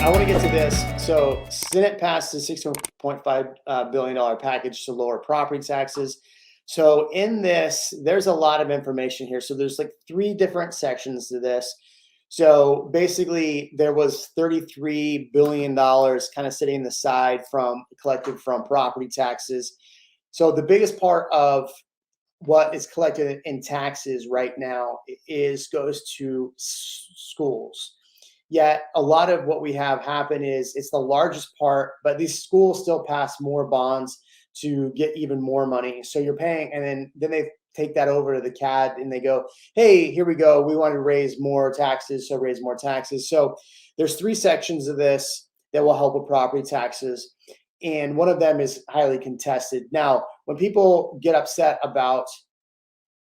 I want to get to this. So Senate passed a $16.5 billion package to lower property taxes. So in this, there's a lot of information here. So there's like three different sections to this. So basically, there was $33 billion kind of sitting in the side from collected from property taxes. So the biggest part of what is collected in taxes right now goes to schools. Yet a lot of what we have happen is it's the largest part, but these schools still pass more bonds to get even more money. So you're paying, and then they take that over to the CAD and they go, hey, here we go. We want to raise more taxes, so raise more taxes. So there's three sections of this that will help with property taxes. And one of them is highly contested. Now, when people get upset about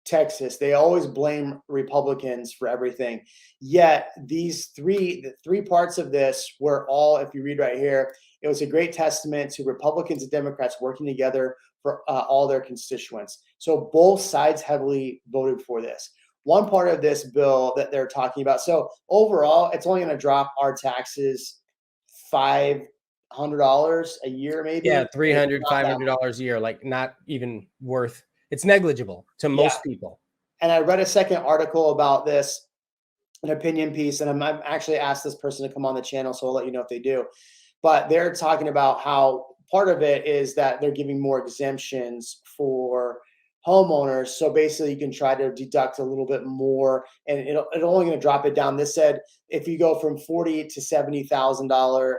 Texas, they always blame Republicans for everything. Yet the three parts of this were all, if you read right here, it was a great testament to Republicans and Democrats working together for all their constituents. So both sides heavily voted for this. One part of this bill that they're talking about. So overall, it's only going to drop our taxes $500 a year, maybe. Yeah, $300, $500 a year, like not even worth. It's negligible to most people. And I read a second article about this, an opinion piece, and I'm actually asked this person to come on the channel, so I'll let you know if they do. But they're talking about how part of it is that they're giving more exemptions for homeowners. So basically, you can try to deduct a little bit more, and it's only going to drop it down. This said, if you go from $40,000 to $70,000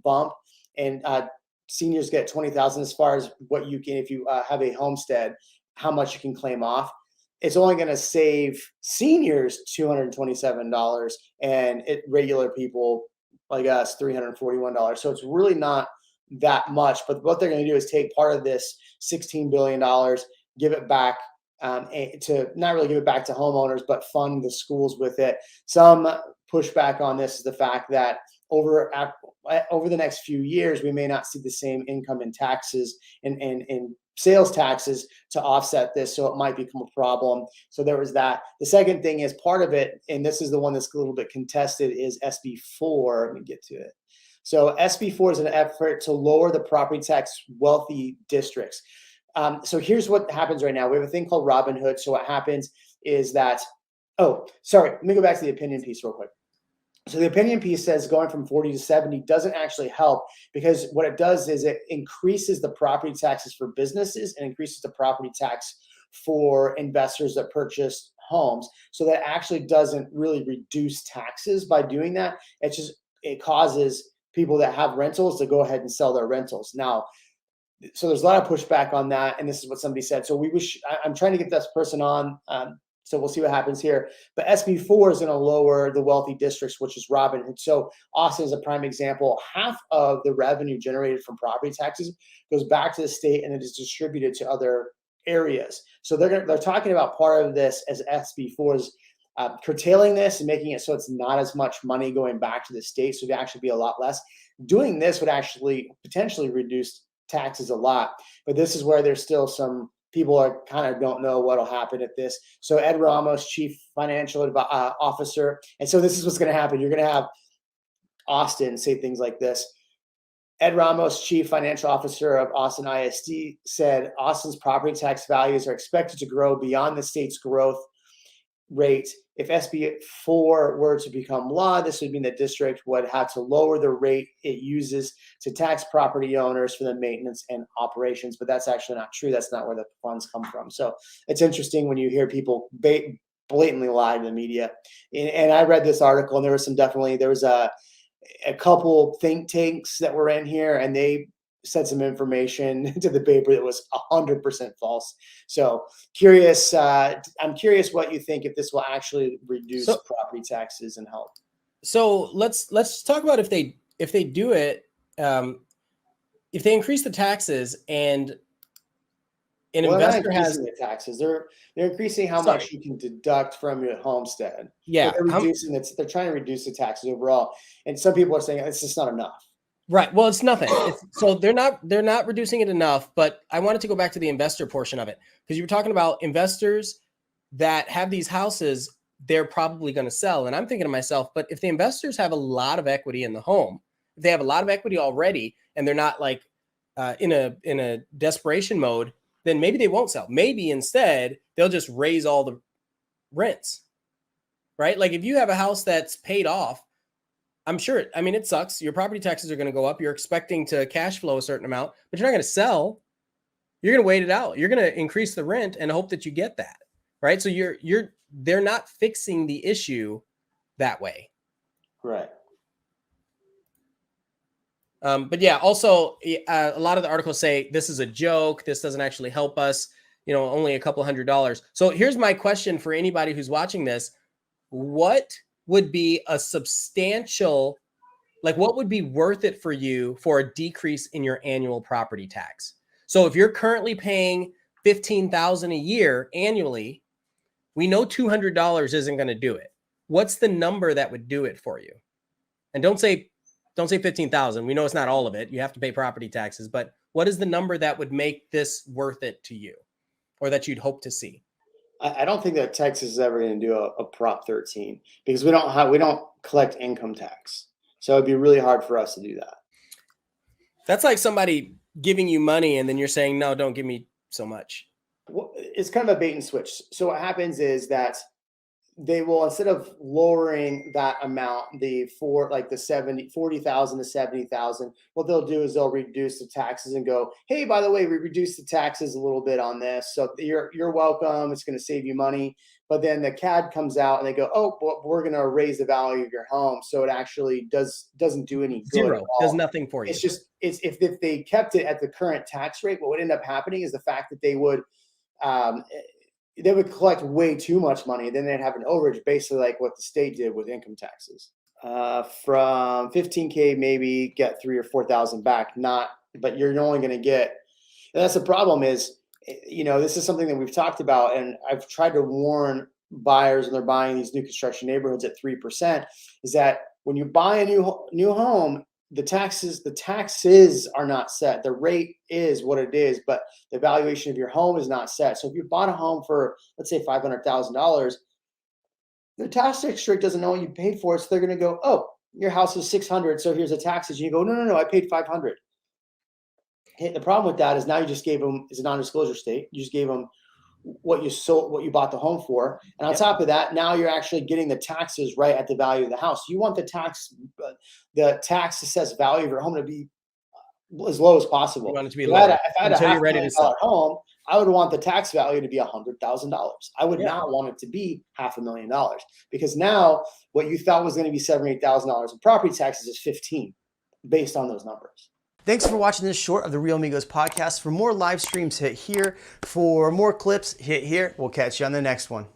bump, and seniors get $20,000 as far as what you can, if you have a homestead, how much you can claim off. It's only going to save seniors $227 and regular people like us $341. So it's really not that much. But what they're going to do is take part of this $16 billion, give it back to not really give it back to homeowners, but fund the schools with it. Some pushback on this is the fact that over the next few years, we may not see the same income in taxes and sales taxes to offset this. So it might become a problem. So there was that. The second thing is part of it, and this is the one that's a little bit contested, is SB4. Let me get to it. So SB4 is an effort to lower the property tax wealthy districts. So here's what happens right now. We have a thing called Robinhood. So what happens is that, let me go back to the opinion piece real quick. So the opinion piece says going from 40 to 70 doesn't actually help, because what it does is it increases the property taxes for businesses and increases the property tax for investors that purchase homes. So that actually doesn't really reduce taxes by doing that. It causes people that have rentals to go ahead and sell their rentals. Now, so there's a lot of pushback on that. And this is what somebody said. So I'm trying to get this person on. So we'll see what happens here. But SB4 is going to lower the wealthy districts, which is Robinhood. So Austin is a prime example. Half of the revenue generated from property taxes goes back to the state, and it is distributed to other areas. So they're talking about part of this as SB4 is curtailing this and making it so it's not as much money going back to the state. So it'd actually be a lot less. Doing this would actually potentially reduce taxes a lot. But this is where there's still some people are kind of don't know what'll happen at this. So Ed Ramos, Chief Financial Officer. And so this is what's going to happen. You're going to have Austin say things like this. Ed Ramos, Chief Financial Officer of Austin ISD, said Austin's property tax values are expected to grow beyond the state's growth rate. If SB4 were to become law, this would mean the district would have to lower the rate it uses to tax property owners for the maintenance and operations. But that's actually not true. That's not where the funds come from. So it's interesting when you hear people blatantly lie to the media. And I read this article, and there was a couple think tanks that were in here, and they said some information to the paper that was 100% false. So I'm curious what you think, if this will actually reduce property taxes and help. So let's talk about if they do it, if they increase the taxes and an investor has the taxes, they're increasing how much you can deduct from your homestead. Yeah, they're trying to reduce the taxes overall, and some people are saying it's just not enough. Right. Well, it's nothing. So they're not reducing it enough. But I wanted to go back to the investor portion of it, because you were talking about investors that have these houses, they're probably going to sell. And I'm thinking to myself, but if the investors have a lot of equity in the home, they have a lot of equity already and they're not like in a desperation mode, then maybe they won't sell. Maybe instead they'll just raise all the rents, right? Like if you have a house that's paid off, I'm sure, I mean, it sucks. Your property taxes are going to go up. You're expecting to cash flow a certain amount, but you're not going to sell. You're going to wait it out. You're going to increase the rent and hope that you get that, right? So they're not fixing the issue that way. Right. But yeah, also a lot of the articles say this is a joke. This doesn't actually help us, only a couple $100. So here's my question for anybody who's watching this. What would be a substantial, like what would be worth it for you for a decrease in your annual property tax? So if you're currently paying $15,000 a year annually, we know $200 isn't going to do it. What's the number that would do it for you? And don't say 15,000. We know it's not all of it. You have to pay property taxes, but what is the number that would make this worth it to you or that you'd hope to see? I don't think that Texas is ever going to do a Prop 13 because we don't collect income tax. So it'd be really hard for us to do that. That's like somebody giving you money and then you're saying, no, don't give me so much. Well, it's kind of a bait and switch. So what happens is that they will, instead of lowering that amount, the 40,000 to 70,000, what they'll do is they'll reduce the taxes and go, hey, by the way, we reduced the taxes a little bit on this. So you're welcome. It's going to save you money. But then the CAD comes out and they go, oh, well, we're going to raise the value of your home. So it actually doesn't do any good. Zero. Does nothing for you. It's just, if they kept it at the current tax rate, what would end up happening is the fact that they would collect way too much money. Then they'd have an overage, basically like what the state did with income taxes. From 15K, maybe get 3,000 or 4,000 back. But you're only going to get. And that's the problem is, this is something that we've talked about, and I've tried to warn buyers when they're buying these new construction neighborhoods at 3%. Is that when you buy a new home, the taxes are not set. The rate is what it is, but the valuation of your home is not set. So if you bought a home for, let's say, $500,000, the tax district doesn't know what you paid for it. So they're going to go, oh, your house is 600. So here's the taxes. And you go, no, I paid 500. Hey, the problem with that is now you just gave them, it's a non-disclosure state. You just gave them what you bought the home for. And on top of that, now you're actually getting the taxes right at the value of the house. You want the tax assessed value of your home to be as low as possible. You want it to be low. If I had a $500,000 home, I would want the tax value to be $100,000. I would not want it to be $500,000 because now what you thought was going to be $7,000 or $8,000 in property taxes is 15 based on those numbers. Thanks for watching this short of the Real Amigos podcast. For more live streams, hit here. For more clips, hit here. We'll catch you on the next one.